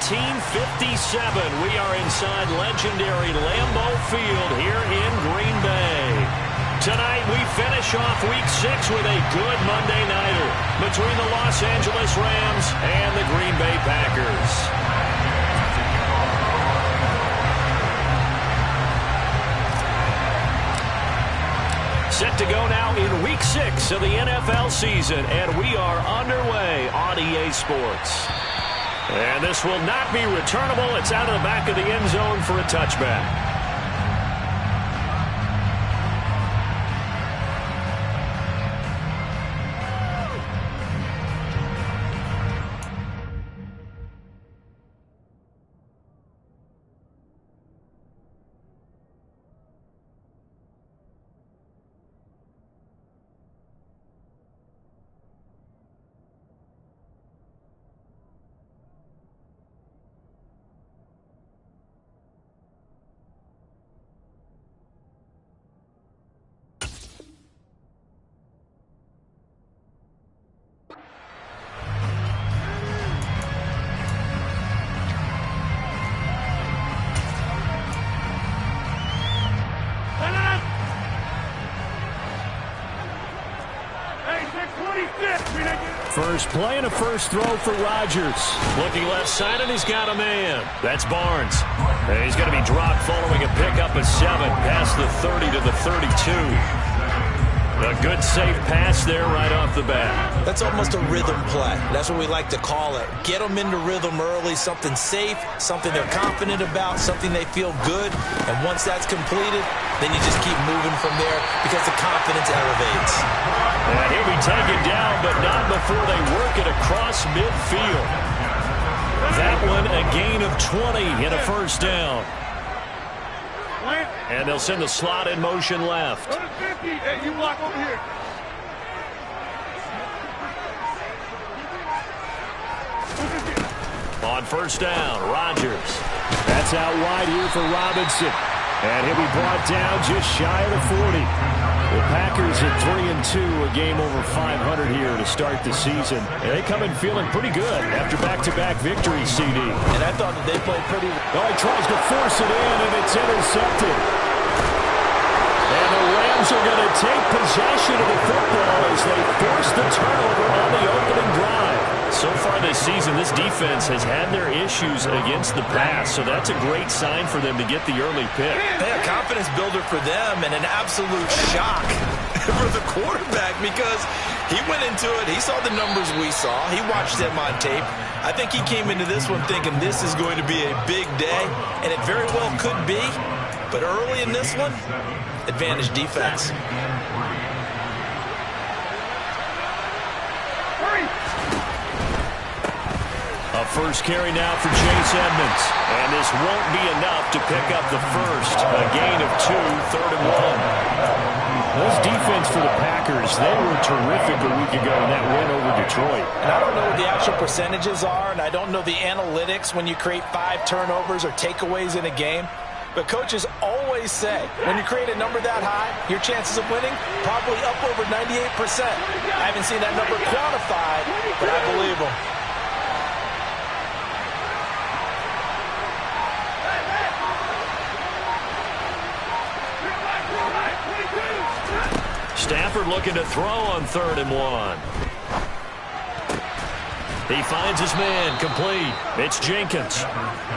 1957. We are inside legendary Lambeau Field here in Green Bay. Tonight we finish off Week 6 with a good Monday nighter between the Los Angeles Rams and the Green Bay Packers. Set to go now in Week 6 of the NFL season, and we are underway on EA Sports. And this will not be returnable. It's out of the back of the end zone for a touchback. First play and a first throw for Rodgers. Looking left side, and he's got a man. That's Barnes. And he's going to be dropped following a pickup of 7 past the 30 to the 32. A good safe pass there right off the bat. That's almost a rhythm play. That's what we like to call it. Get them into rhythm early, something safe, something they're confident about, something they feel good. And once that's completed, then you just keep moving from there because the confidence elevates. And he'll be taken down, but not before they work it across midfield. That one a gain of 20 in a first down. And they'll send the slot in motion left. Hey, you block over here. On first down, Rodgers. That's out wide here for Robinson. And he'll be brought down just shy of the 40. The Packers at 3-2, a game over 500 here to start the season. And they come in feeling pretty good after back-to-back victories, CD. And I thought that they played pretty well. Oh, he tries to force it in, and it's intercepted. And the Rams are going to take possession of the football as they force the turnover on the opening drive. So far this season, this defense has had their issues against the pass, so that's a great sign for them to get the early pick. Yeah, confidence builder for them and an absolute shock for the quarterback because he went into it. He saw the numbers we saw. He watched them on tape. I think he came into this one thinking this is going to be a big day, and it very well could be. But early in this one, advantage defense. A first carry now for Chase Edmonds. And this won't be enough to pick up the first. A gain of 2, 3rd and 1. This defense for the Packers, they were terrific a week ago in that win over Detroit. And I don't know what the actual percentages are, and I don't know the analytics when you create 5 turnovers or takeaways in a game. But coaches always say, when you create a number that high, your chances of winning probably up over 98%. I haven't seen that number quantified, but I believe them. Stafford looking to throw on 3rd and 1. He finds his man complete. It's Jenkins.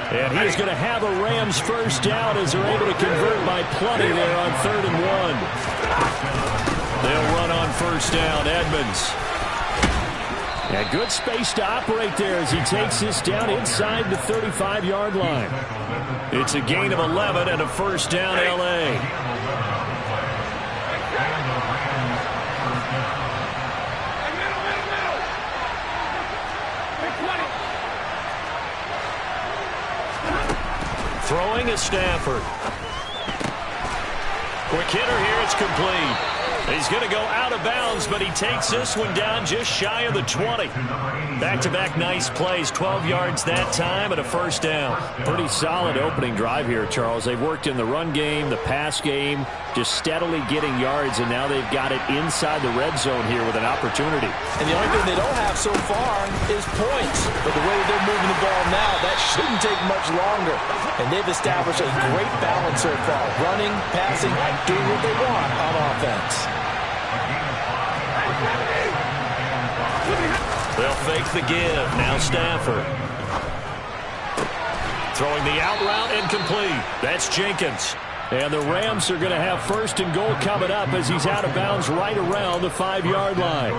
And he's going to have a Rams first down as they're able to convert by plenty there on 3rd and 1. They'll run on first down. Edmonds. And good space to operate there as he takes this down inside the 35-yard line. It's a gain of 11 and a first down, L.A. Throwing is Stafford. Quick hitter here, it's complete. He's going to go out of bounds, but he takes this one down just shy of the 20. Back-to-back nice plays, 12 yards that time and a first down. Pretty solid opening drive here, Charles. They've worked in the run game, the pass game, just steadily getting yards, and now they've got it inside the red zone here with an opportunity. And the only thing they don't have so far is points. But the way they're moving the ball now, that shouldn't take much longer. And they've established a great balance so far. Running, passing, doing what they want on offense. They'll fake the give. Now Stafford. Throwing the out route incomplete. That's Jenkins. And the Rams are going to have first and goal coming up as he's out of bounds right around the 5-yard line.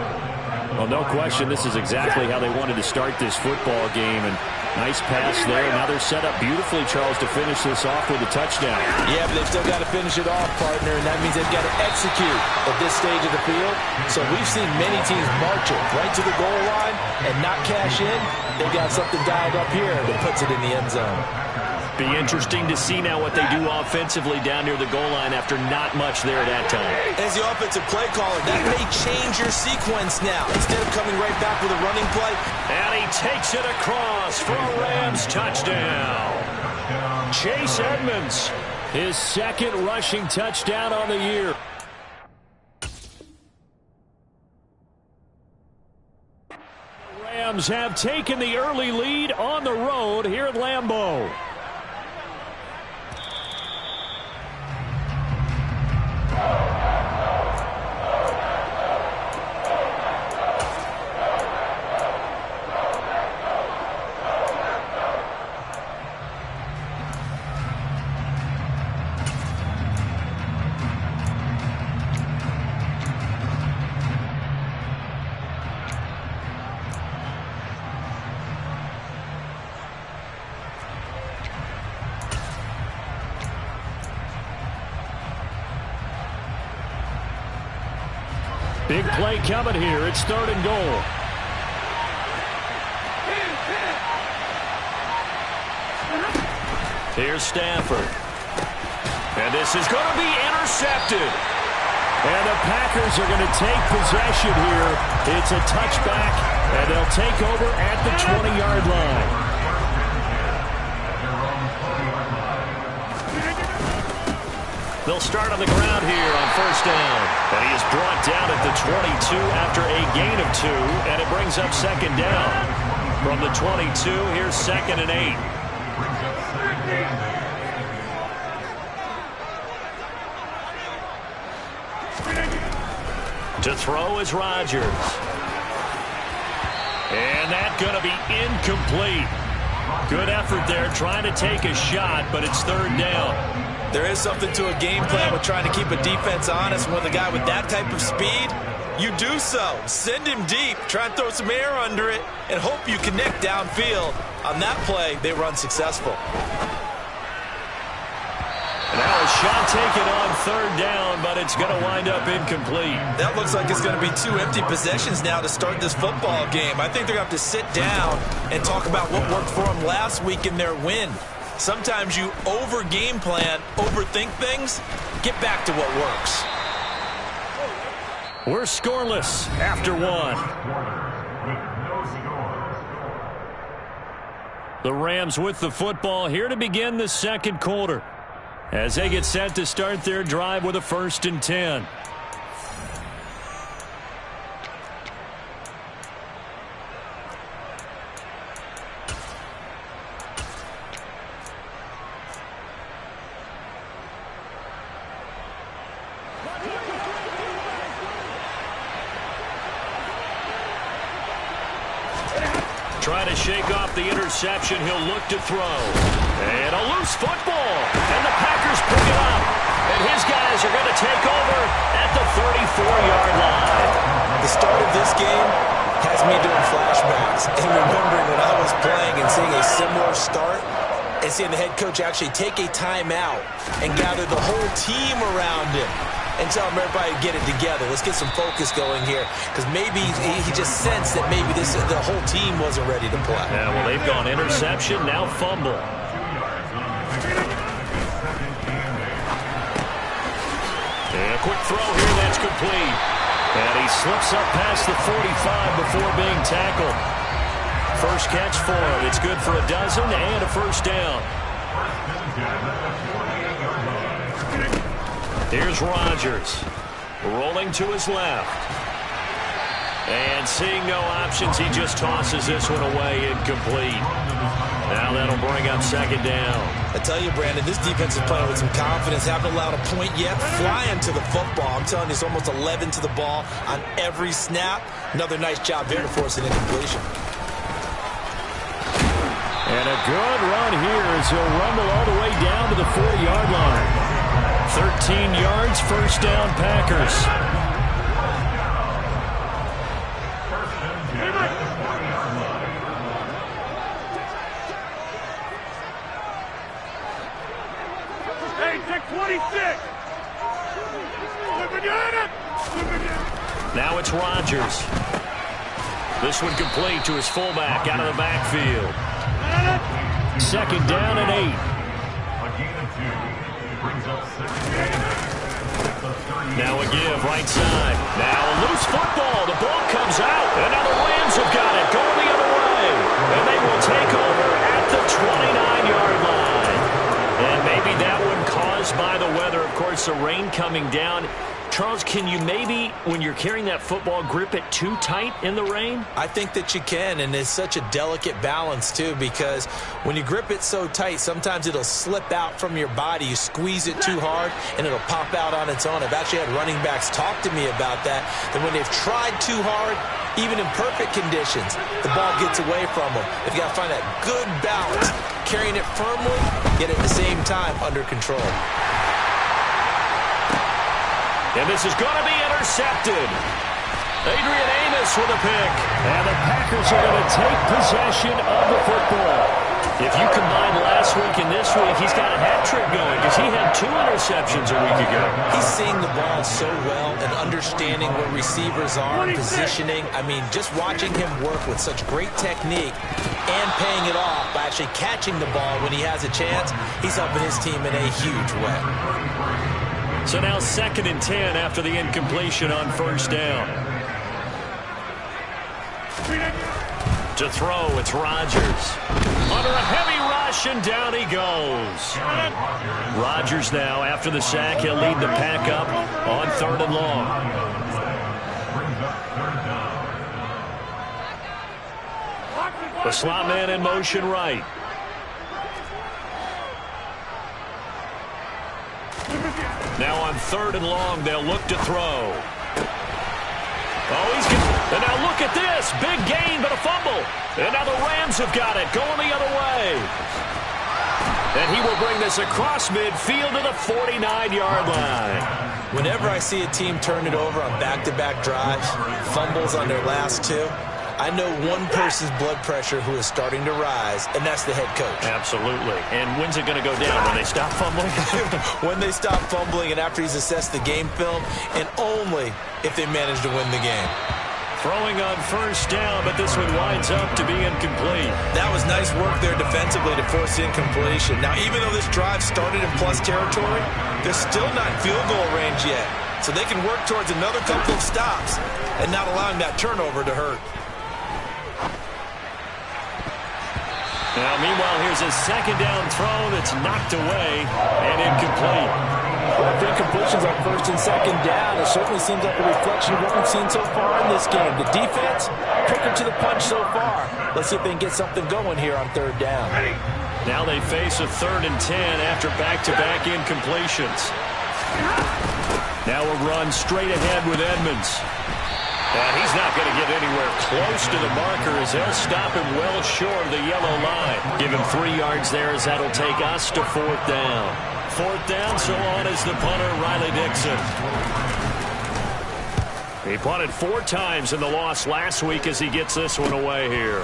Well, no question, this is exactly how they wanted to start this football game. And nice pass there. Now they're set up beautifully, Charles, to finish this off with a touchdown. Yeah, but they've still got to finish it off, partner, and that means they've got to execute at this stage of the field. So we've seen many teams march it right to the goal line and not cash in. They've got something dialed up here that puts it in the end zone. Be interesting to see now what they do offensively down near the goal line after not much there at that time. As the offensive play caller, that may change your sequence now. Instead of coming right back with a running play. And he takes it across for a Rams touchdown. Chase Edmonds, his second rushing touchdown on the year. Rams have taken the early lead on the road here at Lambeau. Big play coming here. It's 3rd and goal. Here's Stafford. And this is going to be intercepted. And the Packers are going to take possession here. It's a touchback, and they'll take over at the 20-yard line. They'll start on the ground here on 1st down. And he is brought down at the 22 after a gain of 2, and it brings up 2nd down. From the 22, here's 2nd and 8. To throw is Rodgers. And that's going to be incomplete. Good effort there trying to take a shot, but it's 3rd down. There is something to a game plan with trying to keep a defense honest. When the guy with that type of speed, you do so. Send him deep, try and throw some air under it, and hope you connect downfield. On that play, they were unsuccessful. Now a shot taken on 3rd down, but it's going to wind up incomplete. That looks like it's going to be 2 empty possessions now to start this football game. I think they're going to have to sit down and talk about what worked for them last week in their win. Sometimes you over-game plan, overthink things. Get back to what works. We're scoreless after 1. The Rams with the football here to begin the 2nd quarter, as they get set to start their drive with a 1st and 10. Trying to shake off the interception. He'll look to throw. And a loose football. And the Packers pick it up. And his guys are going to take over at the 34-yard line. The start of this game has me doing flashbacks and remembering when I was playing and seeing a similar start and seeing the head coach actually take a timeout and gather the whole team around him and tell everybody to get it together. Let's get some focus going here, because maybe he just sensed that maybe the whole team wasn't ready to play. Yeah, well, they've gone interception, now fumble. And a quick throw here, that's complete. And he slips up past the 45 before being tackled. First catch for him. It's good for a dozen and a 1st down. Here's Rodgers, rolling to his left. And seeing no options, he just tosses this one away incomplete. Now that'll bring up second down. I tell you, Brandon, this defense is playing with some confidence. Haven't allowed a point yet. Flying to the football. I'm telling you, it's almost 11 to the ball on every snap. Another nice job there to force an incompletion. And a good run here as he'll rumble all the way down to the 40-yard line. 13 yards, first down, Packers. Hey, take 26. Now it's Rodgers. This one complete to his fullback out of the backfield. Second down and 8. Now a give, right side. Now a loose football. The ball comes out. And now the Rams have got it. Going the other way. And they will take over at the 29-yard line. And maybe that one caused by the weather. Of course, the rain coming down. Charles, can you maybe, when you're carrying that football, grip it too tight in the rain? I think that you can, and it's such a delicate balance, too, because when you grip it so tight, sometimes it'll slip out from your body. You squeeze it too hard, and it'll pop out on its own. I've actually had running backs talk to me about that when they've tried too hard, even in perfect conditions, the ball gets away from them. They've got to find that good balance, carrying it firmly, yet at the same time under control. And this is going to be intercepted. Adrian Amos with a pick. And the Packers are going to take possession of the football. If you combine last week and this week, he's got a hat trick going because he had 2 interceptions a week ago. He's seeing the ball so well and understanding where receivers are, positioning. I mean, just watching him work with such great technique and paying it off by actually catching the ball when he has a chance, he's helping his team in a huge way. So now 2nd and 10 after the incompletion on first down. To throw, it's Rodgers. Under a heavy rush, and down he goes. Rodgers now, after the sack, he'll lead the pack up on 3rd and long. The slot man in motion right. Now on 3rd and long, they'll look to throw. Oh, he's good. And now look at this. Big gain, but a fumble. And now the Rams have got it, going the other way. And he will bring this across midfield to the 49-yard line. Whenever I see a team turn it over on back-to-back drives, fumbles on their last 2, I know one person's blood pressure who is starting to rise, and that's the head coach. Absolutely. And when's it going to go down? When they stop fumbling? When they stop fumbling and after he's assessed the game film, and only if they manage to win the game. Throwing on first down, but this one winds up to be incomplete. That was nice work there defensively to force incompletion. Now, even though this drive started in plus territory, they're still not in field goal range yet. So they can work towards another couple of stops and not allowing that turnover to hurt. Now, meanwhile, here's a 2nd down throw that's knocked away and incomplete. Well, if incompletions on 1st and 2nd down, it certainly seems like a reflection of what we've seen so far in this game. The defense, quicker to the punch so far. Let's see if they can get something going here on 3rd down. Now they face a 3rd and 10 after back-to-back incompletions. Now a run straight ahead with Edmonds. And he's not going to get anywhere close to the marker as they'll stop him well short of the yellow line. Give him 3 yards there as that'll take us to 4th down. 4th down, so on is the punter, Riley Dixon. He punted 4 times in the loss last week as he gets this one away here.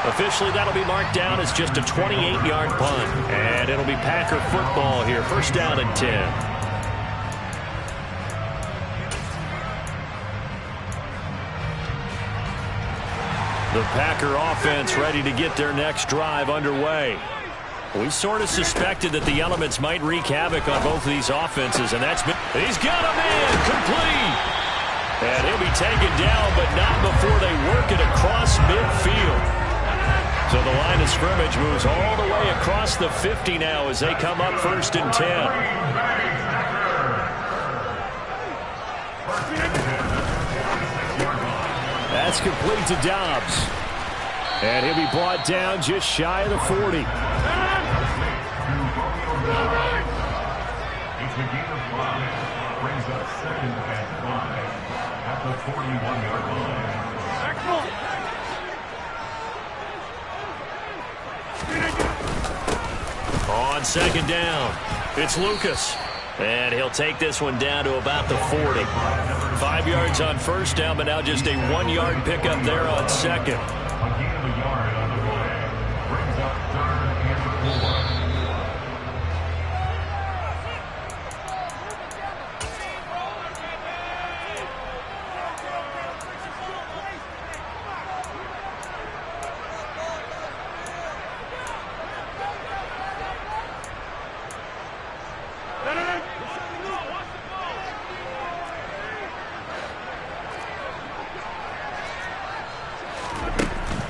Officially, that'll be marked down as just a 28-yard punt. And it'll be Packer football here. 1st down and 10. The Packer offense ready to get their next drive underway. We sort of suspected that the elements might wreak havoc on both of these offenses, and that's been... He's got a man complete. And he'll be taken down, but not before they work it across midfield. So the line of scrimmage moves all the way across the 50 now as they come up 1st and 10. That's complete to Dobbs. And he'll be brought down just shy of the 40. It's a gain of 5. Brings up 2nd and 5 at the 41-yard line. On 2nd down, it's Lucas. And he'll take this one down to about the 40. 5 yards on 1st down, but now just a 1-yard pickup there on 2nd. A gain of a yard on the play. Brings up 3rd and 4.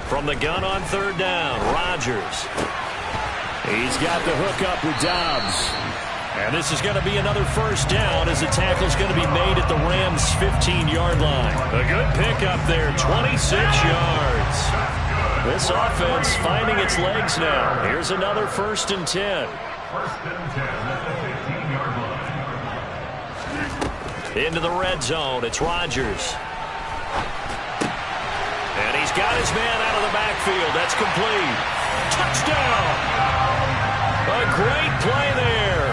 From the gun on 3rd down, Rodgers. He's got the hook up with Dobbs. And this is going to be another 1st down as the tackle's going to be made at the Rams' 15-yard line. A good pickup there, 26 yards. This offense finding its legs now. Here's another 1st and 10. 1st and 10 at the 15-yard line. Into the red zone, it's Rodgers. And he's got his man out of the backfield. That's complete. Touchdown! A great play there.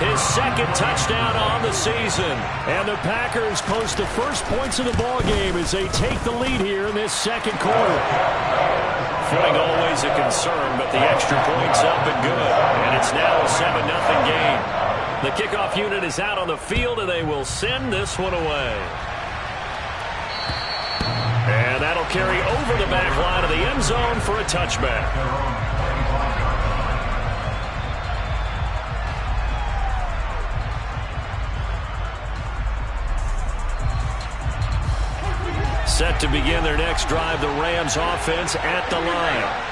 His 2nd touchdown on the season. And the Packers post the first points of the ballgame as they take the lead here in this 2nd quarter. Footing always a concern, but the extra point's up and good. And it's now a 7-0 game. The kickoff unit is out on the field, and they will send this one away. And that'll carry over the back line of the end zone for a touchback. Set to begin their next drive, the Rams offense at the line.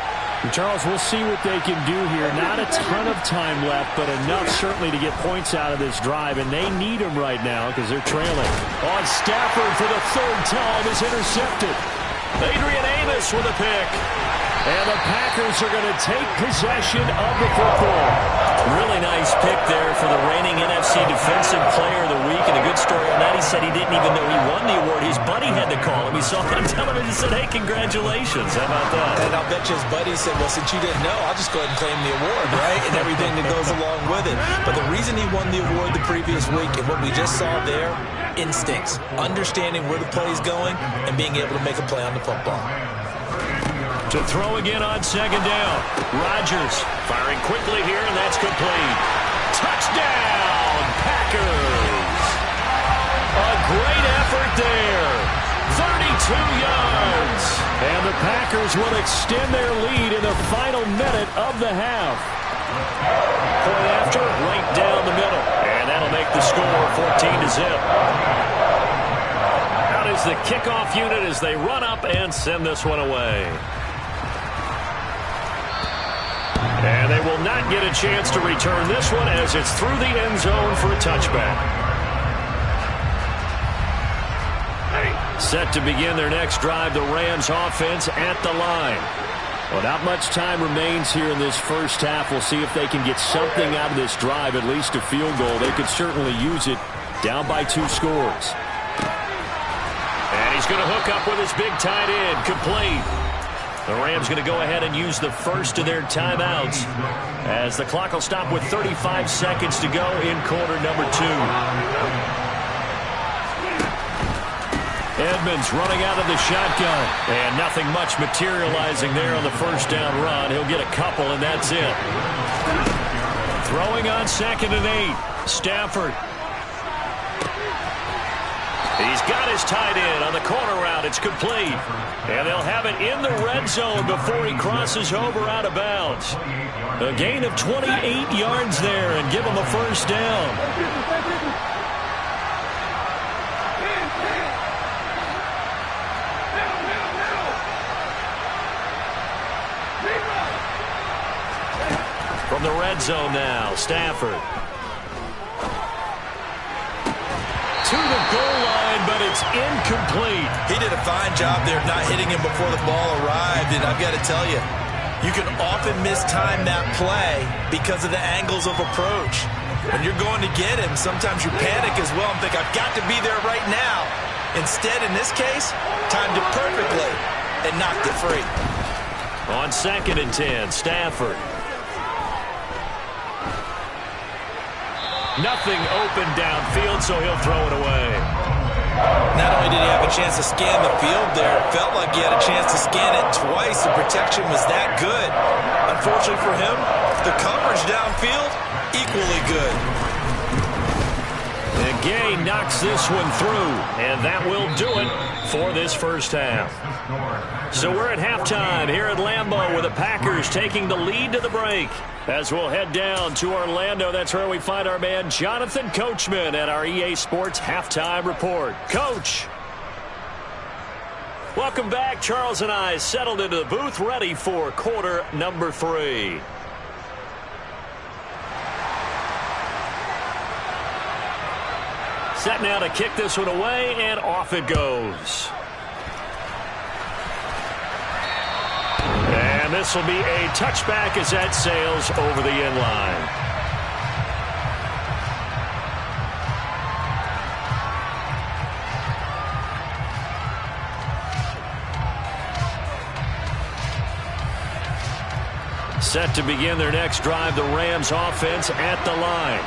Charles, we'll see what they can do here. Not a ton of time left, but enough certainly to get points out of this drive, and they need them right now because they're trailing. On Stafford for the 3rd time is intercepted. Adrian Amos with a pick. And the Packers are going to take possession of the football. Really nice pick there for the reigning NFC Defensive Player of the Week. And a good story on that, he said he didn't even know he won the award. His buddy had to call him. He saw it on television and said, hey, congratulations. How about that? And I'll bet you his buddy said, well, since you didn't know, I'll just go ahead and claim the award, right? And everything that goes along with it. But the reason he won the award the previous week and what we just saw there, instincts, understanding where the play is going and being able to make a play on the football. To throw again on 2nd down. Rodgers firing quickly here, and that's complete. Touchdown, Packers! A great effort there. 32 yards. And the Packers will extend their lead in the final minute of the half. Point after, right down the middle. And that'll make the score 14-0. Out is the kickoff unit as they run up and send this one away. And they will not get a chance to return this one as it's through the end zone for a touchback. Set to begin their next drive, the Rams offense at the line. Well, not much time remains here in this first half. We'll see if they can get something out of this drive, at least a field goal. They could certainly use it down by 2 scores. And he's going to hook up with his big tight end, complete. The Rams going to go ahead and use the first of their timeouts as the clock will stop with 35 seconds to go in quarter number 2. Edmonds running out of the shotgun. And nothing much materializing there on the 1st down run. He'll get a couple, and that's it. Throwing on 2nd and 8. Stafford. He's got his tight end on the corner route. It's complete. And they'll have it in the red zone before he crosses over out of bounds. A gain of 28 yards there and give him a 1st down. From the red zone now, Stafford. to the goal line, but it's incomplete. He did a fine job there not hitting him before the ball arrived, and I've got to tell you, you can often mistime that play because of the angles of approach. When you're going to get him, sometimes you panic as well and think, I've got to be there right now. Instead, in this case, timed it perfectly and knocked it free. On 2nd and 10, Stafford. Nothing open downfield, so he'll throw it away. Not only did he have a chance to scan the field there, it felt like he had a chance to scan it twice. The protection was that good. Unfortunately for him, the coverage downfield, equally good. And Gay knocks this one through, and that will do it for this first half. So we're at halftime here at Lambeau with the Packers taking the lead to the break. As we'll head down to Orlando, that's where we find our man Jonathan Coachman at our EA Sports Halftime Report. Coach. Welcome back. Charles and I settled into the booth, ready for quarter number 3. Set now to kick this one away, and off it goes. And this will be a touchback as that sails over the end line. Set to begin their next drive, the Rams offense at the line.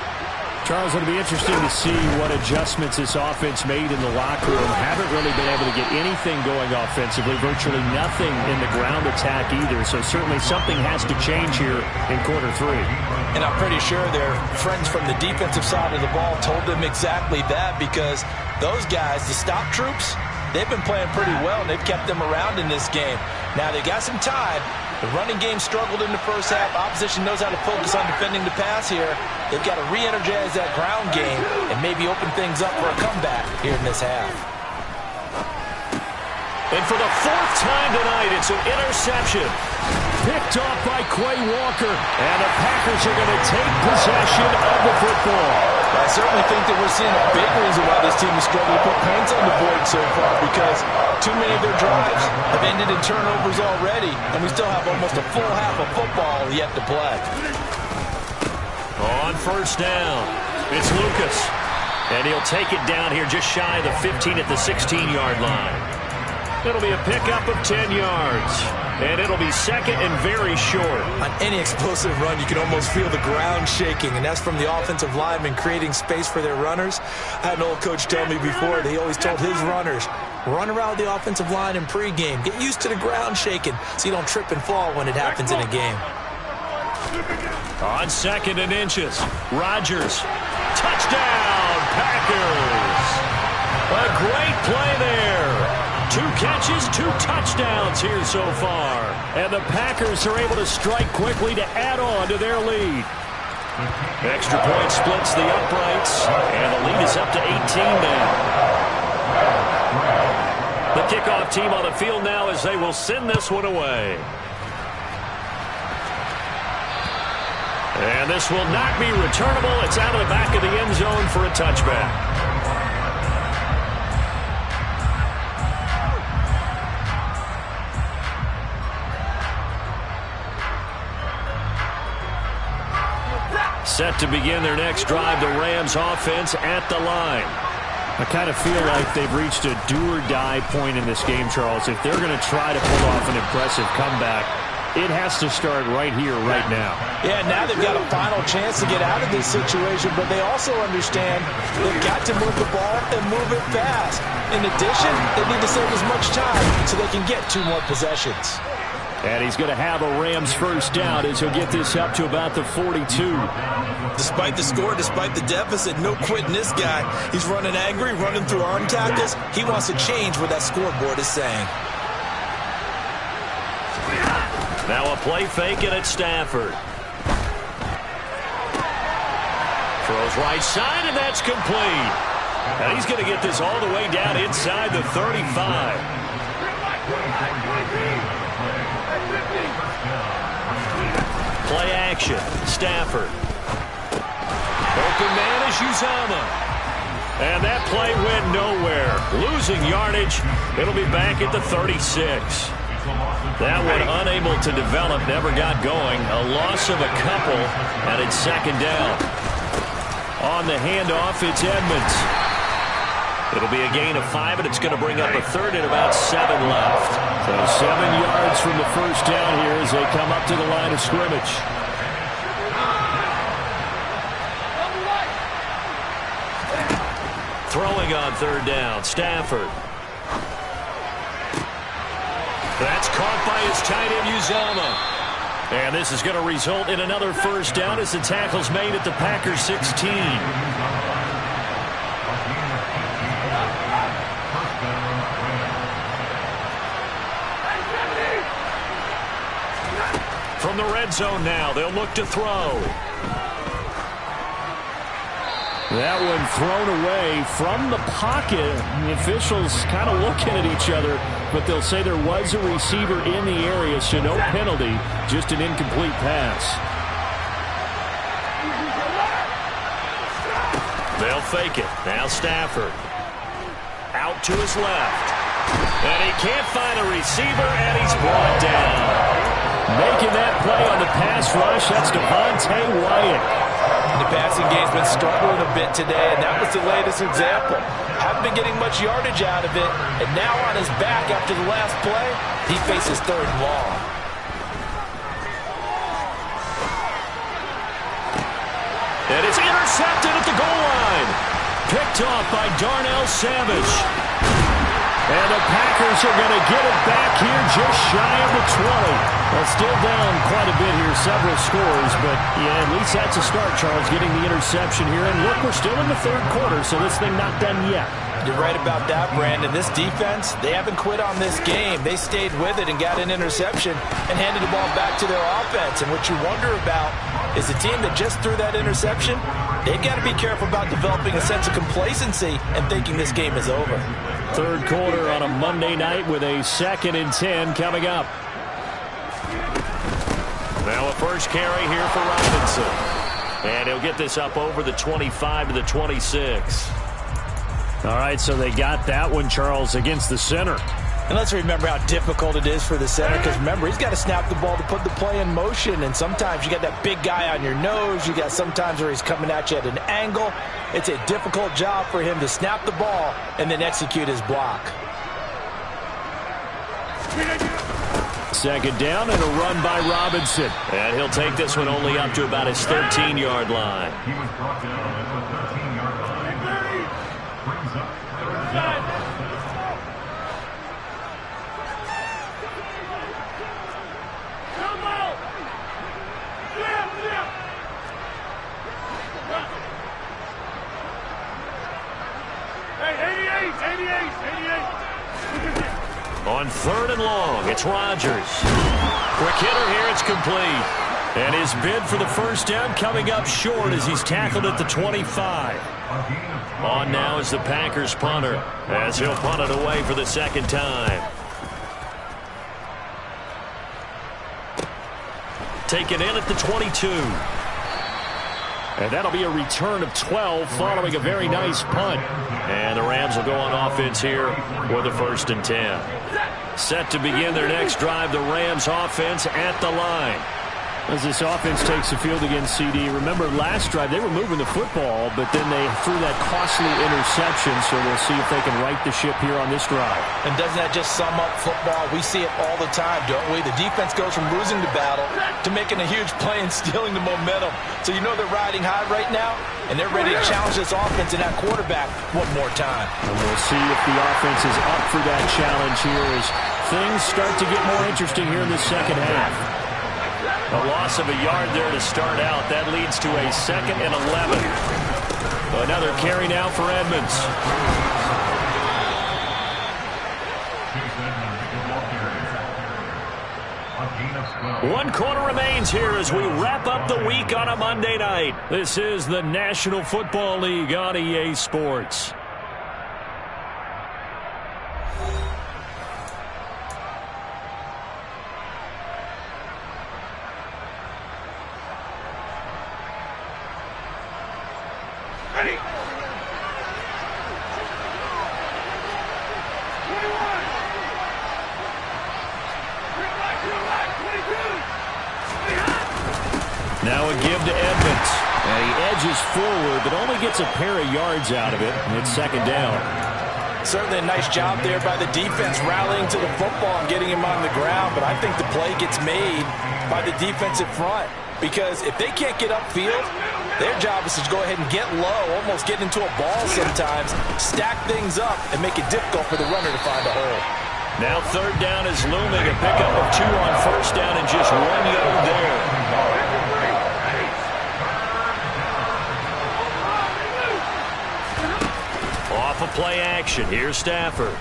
Charles, it'll be interesting to see what adjustments this offense made in the locker room. Haven't really been able to get anything going offensively, virtually nothing in the ground attack either. So certainly something has to change here in quarter 3. And I'm pretty sure their friends from the defensive side of the ball told them exactly that, because those guys, the stop troops, they've been playing pretty well, and they've kept them around in this game. Now they got some time. The running game struggled in the first half. Opposition knows how to focus on defending the pass here. They've got to re-energize that ground game and maybe open things up for a comeback here in this half. And for the 4th time tonight, it's an interception. Picked off by Quay Walker. And the Packers are going to take possession of the football. I certainly think that we're seeing a big reason why this team is struggling to put points on the board so far, because too many of their drives have ended in turnovers already, and we still have almost a full half of football yet to play. On first down, it's Lucas. And he'll take it down here just shy of the 15 at the 16-yard line. It'll be a pickup of 10 yards. And it'll be second and very short. On any explosive run, you can almost feel the ground shaking, and that's from the offensive linemen creating space for their runners. I had an old coach tell me before that he always told his runners, run around the offensive line in pregame. Get used to the ground shaking so you don't trip and fall when it happens in a game. On 2nd and inches, Rodgers. Touchdown, Packers. A great play there. 2 catches, 2 touchdowns here so far. And the Packers are able to strike quickly to add on to their lead. Extra point splits the uprights, and the lead is up to 18 now. The kickoff team on the field now as they will send this one away. And this will not be returnable. It's out of the back of the end zone for a touchback. Set to begin their next drive, the Rams offense at the line. I kind of feel like they've reached a do-or-die point in this game, Charles. If they're going to try to pull off an impressive comeback, it has to start right here, right now. Yeah, now they've got a final chance to get out of this situation, but they also understand they've got to move the ball and move it fast. In addition, they need to save as much time so they can get 2 more possessions. And he's going to have a Rams first down as he'll get this up to about the 42. Despite the score, despite the deficit, no quitting this guy. He's running angry, running through arm tackles. He wants to change what that scoreboard is saying. Now a play fake, and it's Stafford. Throws right side, and that's complete. And he's going to get this all the way down inside the 35. Play action. Stafford. Open man is Uzama. And that play went nowhere. Losing yardage. It'll be back at the 36. That one unable to develop, never got going. A loss of a couple, and it's second down. On the handoff, it's Edmonds. It'll be a gain of 5, and it's going to bring up a third and about 7 left. So 7 yards from the first down here as they come up to the line of scrimmage. Throwing on third down, Stafford. That's caught by his tight end, Uzomah. And this is going to result in another first down as the tackle's made at the Packers 16. From the red zone now, they'll look to throw. That one thrown away from the pocket. The officials kind of looking at each other, but they'll say there was a receiver in the area, so no penalty, just an incomplete pass. They'll fake it. Now Stafford. Out to his left. And he can't find a receiver, and he's brought down. Making that play on the pass rush, that's Devontae Wyatt. The passing game's been struggling a bit today, and that was the latest example. Haven't been getting much yardage out of it, and now on his back after the last play, he faces third and long. And it's intercepted at the goal line. Picked off by Darnell Savage. And the Packers are going to get it back here just shy of the 20. Well, still down quite a bit here, several scores, but yeah, at least that's a start, Charles, getting the interception here. And look, we're still in the third quarter, so this thing not done yet. You're right about that, Brandon. This defense, they haven't quit on this game. They stayed with it and got an interception and handed the ball back to their offense. And what you wonder about is the team that just threw that interception, they've got to be careful about developing a sense of complacency and thinking this game is over. Third quarter on a Monday night with a 2nd and 10 coming up. Now a first carry here for Robinson. And he'll get this up over the 25 to the 26. All right, so they got that one, Charles, against the center. And let's remember how difficult it is for the center, because remember, he's got to snap the ball to put the play in motion, and sometimes you got that big guy on your nose. You got sometimes where he's coming at you at an angle. It's a difficult job for him to snap the ball and then execute his block. Second down and a run by Robinson. And he'll take this one only up to about his 13-yard line. He was brought down at the 13-yard line. Brings up third down. On third and long, it's Rodgers. Quick hitter here, it's complete. And his bid for the first down coming up short as he's tackled at the 25. On now is the Packers punter as he'll punt it away for the second time. Taken in at the 22. And that'll be a return of 12 following a very nice punt. And the Rams will go on offense here with a 1st and 10. Set to begin their next drive, the Rams offense at the line. As this offense takes the field against CD, remember last drive they were moving the football, but then they threw that costly interception, so we'll see if they can right the ship here on this drive. And doesn't that just sum up football? We see it all the time, don't we? The defense goes from losing the battle to making a huge play and stealing the momentum. So you know they're riding high right now, and they're ready to challenge this offense and that quarterback one more time. And we'll see if the offense is up for that challenge here as things start to get more interesting here in the second half. A loss of a yard there to start out. That leads to a 2nd and 11. Another carry now for Edmonds. One quarter remains here as we wrap up the week on a Monday night. This is the National Football League on EA Sports. Now a give to Edmonds. And he edges forward, but only gets a pair of yards out of it. And it's second down. Certainly a nice job there by the defense rallying to the football and getting him on the ground. But I think the play gets made by the defensive front. Because if they can't get upfield, their job is to go ahead and get low, almost get into a ball sometimes, stack things up, and make it difficult for the runner to find a hole. Now third down is looming. A pickup of 2 on first down and just 1 yard there. Off of play action. Here's Stafford.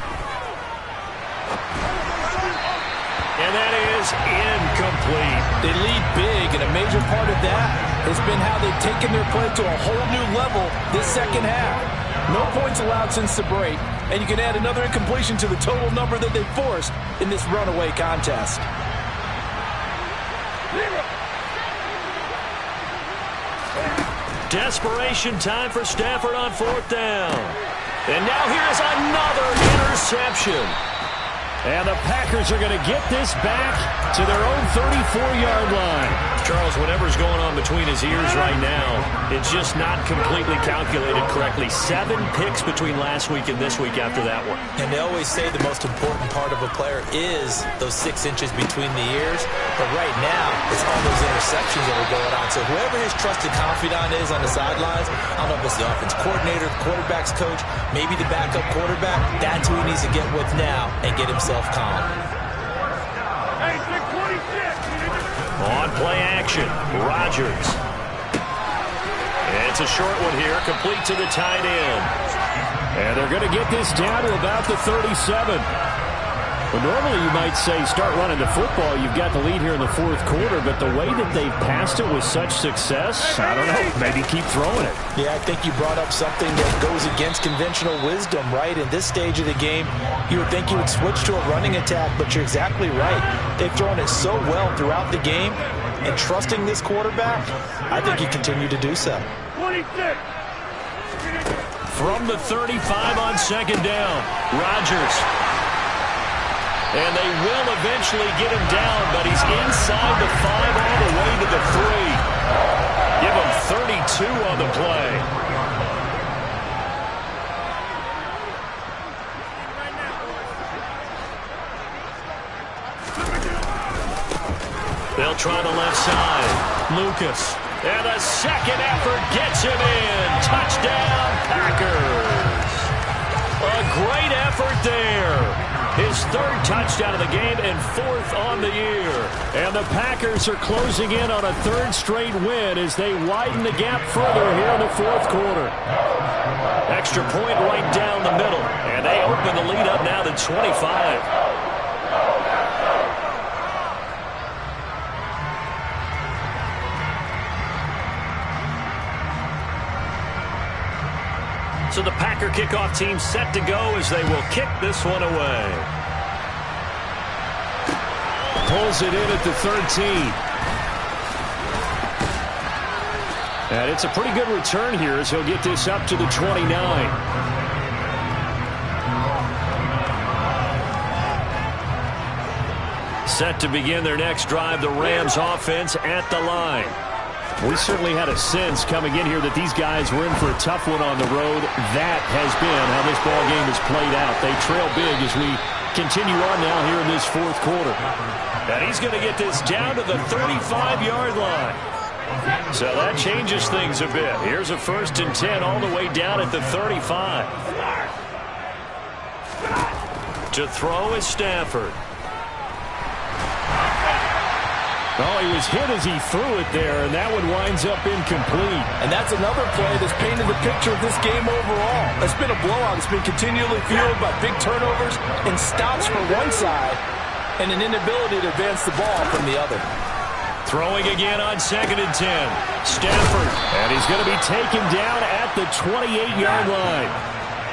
And that is incomplete. They lead big, and a major part of that has been how they've taken their play to a whole new level this second half. No points allowed since the break, and you can add another incompletion to the total number that they've forced in this runaway contest. Desperation time for Stafford on fourth down. And now here's another interception. And the Packers are going to get this back to their own 34-yard line. Charles, whatever's going on between his ears right now, it's just not completely calculated correctly. 7 picks between last week and this week after that one. And they always say the most important part of a player is those 6 inches between the ears. But right now, it's all those interceptions that are going on. So whoever his trusted confidant is on the sidelines, I don't know if it's the offense coordinator, the quarterback's coach, maybe the backup quarterback, that's who he needs to get with now and get himself calm. On play action, Rodgers. It's a short one here, complete to the tight end. And they're going to get this down to about the 37. Well, normally you might say start running the football. You've got the lead here in the fourth quarter, but the way that they've passed it with such success, I don't know, maybe keep throwing it. Yeah, I think you brought up something that goes against conventional wisdom, right? In this stage of the game, you would think you would switch to a running attack, but you're exactly right. They've thrown it so well throughout the game, and trusting this quarterback, I think you continue to do so. 26. From the 35 on second down, Rodgers. And they will eventually get him down, but he's inside the 5 all the way to the 3. Give him 32 on the play. They'll try the left side. Lucas. And the second effort gets him in. Touchdown, Packers. A great effort there. His 3rd touchdown of the game and 4th on the year. And the Packers are closing in on a 3rd straight win as they widen the gap further here in the fourth quarter. Extra point right down the middle. And they open the lead up now to 25. So the Packer kickoff team set to go as they will kick this one away. Pulls it in at the 13. And it's a pretty good return here as he'll get this up to the 29. Set to begin their next drive, the Rams offense at the line. We certainly had a sense coming in here that these guys were in for a tough one on the road. That has been how this ball game has played out. They trail big as we continue on now here in this fourth quarter. And he's going to get this down to the 35-yard line. So that changes things a bit. Here's a 1st and 10 all the way down at the 35. To throw is Stafford. Oh, he was hit as he threw it there, and that one winds up incomplete. And that's another play that's painted the picture of this game overall. It's been a blowout. It's been continually fueled by big turnovers and stops for one side and an inability to advance the ball from the other. Throwing again on 2nd and 10. Stafford, and he's going to be taken down at the 28-yard line.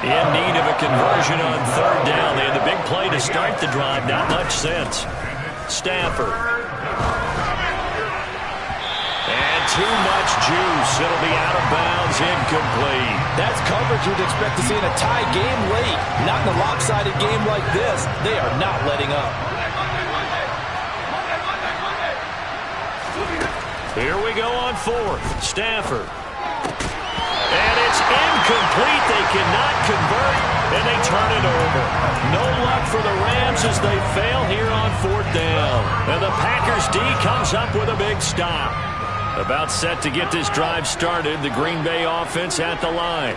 In need of a conversion on 3rd down. They had the big play to start the drive. Not much sense. Stafford. Too much juice. It'll be out of bounds, incomplete. That's coverage you'd expect to see in a tie game late. Not in a lopsided game like this. They are not letting up. Here we go on fourth. Stafford. And it's incomplete. They cannot convert, and they turn it over. No luck for the Rams as they fail here on fourth down. And the Packers D comes up with a big stop. About set to get this drive started, the Green Bay offense at the line.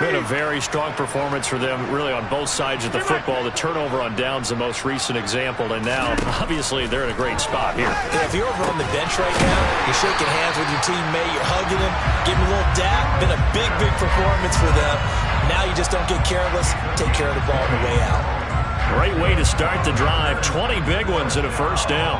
Been a very strong performance for them, really, on both sides of the football. The turnover on downs, the most recent example, and now, obviously, they're in a great spot here. Yeah, if you're over on the bench right now, you're shaking hands with your teammate, you're hugging him, giving him a little dap. Been a big, big performance for them. Now you just don't get careless. Take care of the ball on the way out. Great way to start the drive. 20 big ones and a first down.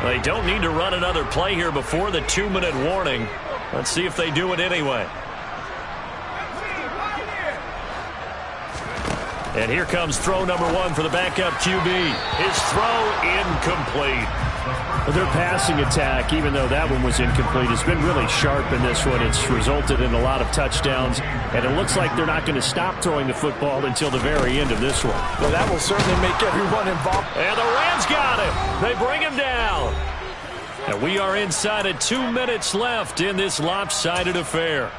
They don't need to run another play here before the 2-minute warning. Let's see if they do it anyway. And here comes throw number 1 for the backup QB. His throw incomplete. Their passing attack, even though that one was incomplete, has been really sharp in this one. It's resulted in a lot of touchdowns, and it looks like they're not going to stop throwing the football until the very end of this one. Well, that will certainly make everyone involved. And the Rams got him. They bring him down. And we are inside of 2 minutes left in this lopsided affair.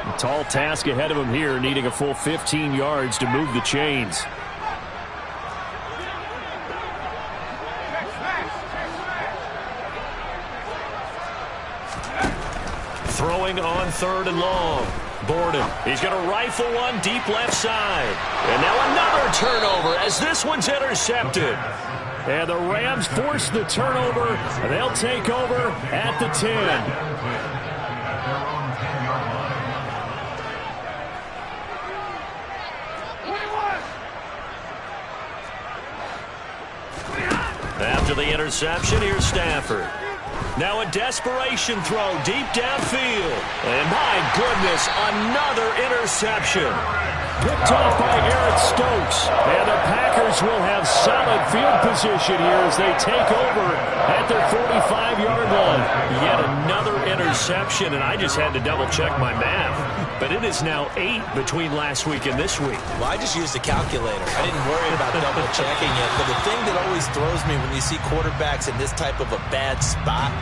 A tall task ahead of him here, needing a full 15 yards to move the chains. Throwing on third and long. Borden. He's going to rifle one deep left side. And now another turnover as this one's intercepted. And the Rams force the turnover. They'll take over at the 10. After the interception, here's Stafford. Now a desperation throw deep downfield. And my goodness, another interception. Picked off by Eric Stokes. And the Packers will have solid field position here as they take over at their 45-yard line. Yet another interception, and I just had to double-check my math. But it is now 8 between last week and this week. Well, I just used a calculator. I didn't worry about double-checking it. But the thing that always throws me when you see quarterbacks in this type of a bad spot,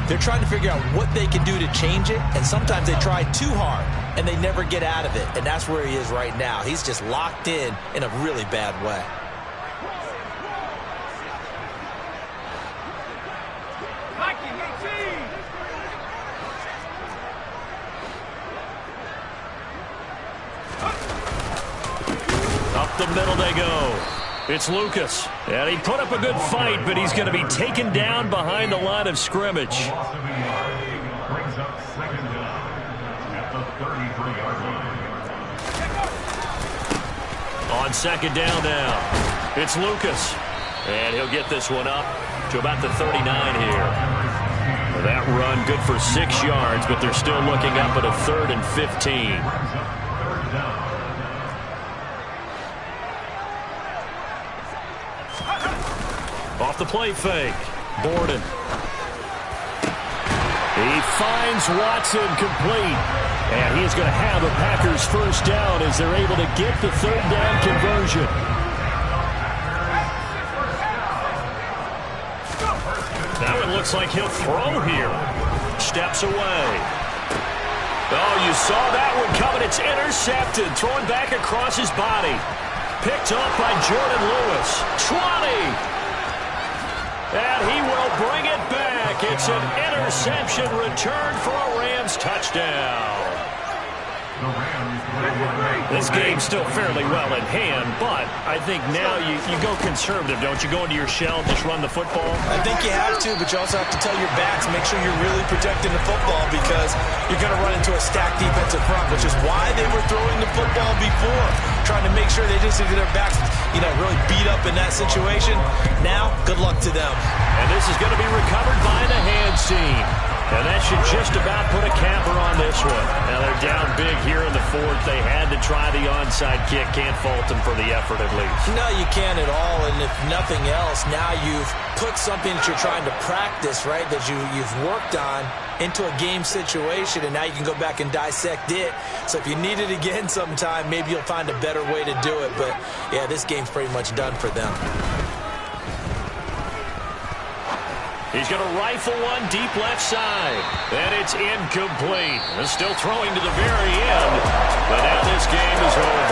they're trying to figure out what they can do to change it, and sometimes they try too hard, and they never get out of it. And that's where he is right now. He's just locked in a really bad way. Up the middle they go. It's Lucas. And he put up a good fight, but he's going to be taken down behind the line of scrimmage. Brings up second down at the 33-yard line. On second down now, it's Lucas. And he'll get this one up to about the 39 here. That run good for 6 yards, but they're still looking up at a 3rd and 15. Off the play fake. Borden. He finds Watson complete. And he's going to have a Packers first down as they're able to get the 3rd down conversion. Now it looks like he'll throw here. Steps away. Oh, you saw that one coming. It's intercepted. Thrown back across his body. Picked up by Jordan Lewis. 20. And he will bring it back. It's an interception return for a Rams touchdown. This game's still fairly well in hand, but I think now you go conservative, don't you? Go into your shell, just run the football? I think you have to, but you also have to tell your backs, make sure you're really protecting the football because you're going to run into a stacked defensive front, which is why they were throwing the football before, trying to make sure they just get their backs, really beat up in that situation. Now, good luck to them. And this is going to be recovered by the hands team. And that should just about put a capper on this one. Now they're down big here in the fourth. They had to try the onside kick. Can't fault them for the effort at least. No, you can't at all. And if nothing else, now you've put something that you're trying to practice, right, that you've worked on into a game situation, and now you can go back and dissect it. So if you need it again sometime, maybe you'll find a better way to do it. But, yeah, this game's pretty much done for them. He's going to rifle one deep left side. And it's incomplete. Still throwing to the very end. But now this game is over.